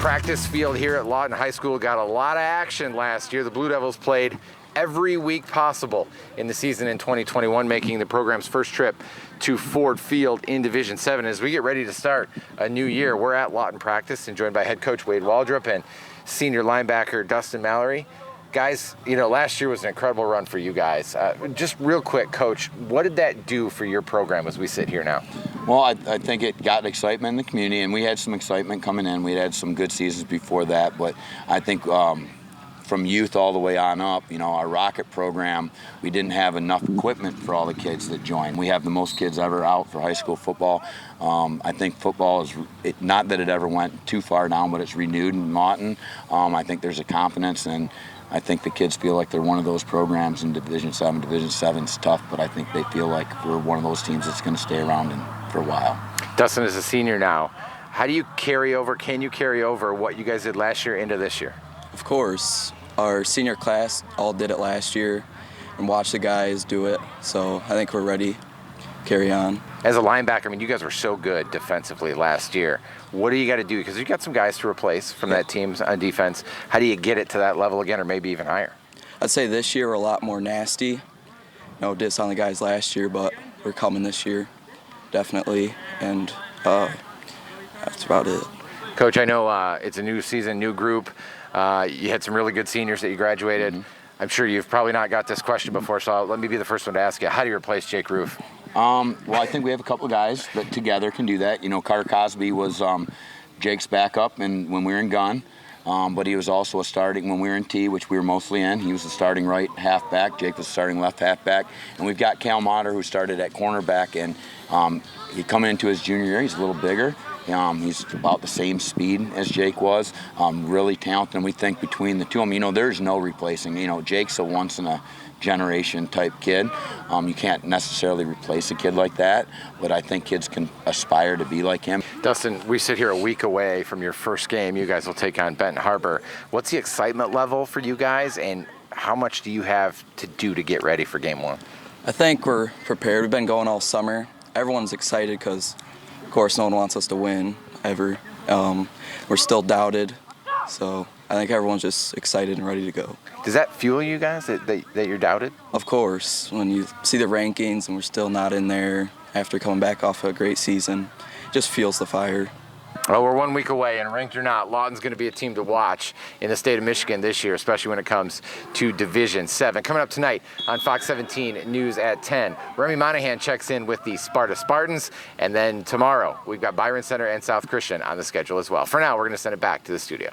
Practice field here at Lawton High School got a lot of action last year. The Blue Devils played every week possible in the season in 2021, making the program's first trip to Ford Field in Division 7. As we get ready to start a new year, we're at Lawton practice and joined by head coach Wade Waldrop and senior linebacker Dustin Mallory. Guys, you know, last year was an incredible run for you guys. Just real quick, Coach, what did that do for your program as we sit here now? Well, I think it got excitement in the community, and we had some excitement coming in. We had some good seasons before that, but I think from youth all the way on up, you know, our Rocket program, we didn't have enough equipment for all the kids that joined. We have the most kids ever out for high school football. I think football is, not that it ever went too far down, but it's renewed in Lawton. I think there's a confidence, and I think the kids feel like they're one of those programs in Division 7. Division 7's tough, but I think they feel like we're one of those teams that's going to stay around for a while. Dustin is a senior now. How do you carry over, can you carry over what you guys did last year into this year? Of course. Our senior class all did it last year and watched the guys do it, so I think we're ready to carry on. As a linebacker, I mean, you guys were so good defensively last year. What do you got to do? Because you got some guys to replace from that team on defense. How do you get it to that level again, or maybe even higher? I'd say this year we're a lot more nasty. No diss on the guys last year, but we're coming this year, definitely, and that's about it. Coach, I know it's a new season, new group. You had some really good seniors that you graduated. Mm-hmm. I'm sure you've probably not got this question before, so let me be the first one to ask you. How do you replace Jake Roof? Well, I think we have a couple of guys that together can do that. You know, Carter Cosby was Jake's backup when we were in gun, but he was also a starting when we were in T, which we were mostly in. He was the starting right halfback. Jake was starting left halfback. And we've got Cal Motter, who started at cornerback, and he coming into his junior year. He's a little bigger. He's about the same speed as Jake was, really talented, and we think between the two of them, you know, there's no replacing. You know, Jake's a once-in-a-generation type kid. You can't necessarily replace a kid like that, but I think kids can aspire to be like him. Dustin, we sit here a week away from your first game. You guys will take on Benton Harbor. What's the excitement level for you guys, and how much do you have to do to get ready for game one? I think we're prepared. We've been going all summer. Everyone's excited because, of course, no one wants us to win ever. We're still doubted, so I think everyone's just excited and ready to go. Does that fuel you guys that you're doubted? Of course. When you see the rankings and we're still not in there after coming back off a great season, it just fuels the fire. Well, we're 1 week away, and ranked or not, Lawton's going to be a team to watch in the state of Michigan this year, especially when it comes to Division 7. Coming up tonight on Fox 17 News at 10, Remy Monahan checks in with the Sparta Spartans, and then tomorrow we've got Byron Center and South Christian on the schedule as well. For now, we're going to send it back to the studio.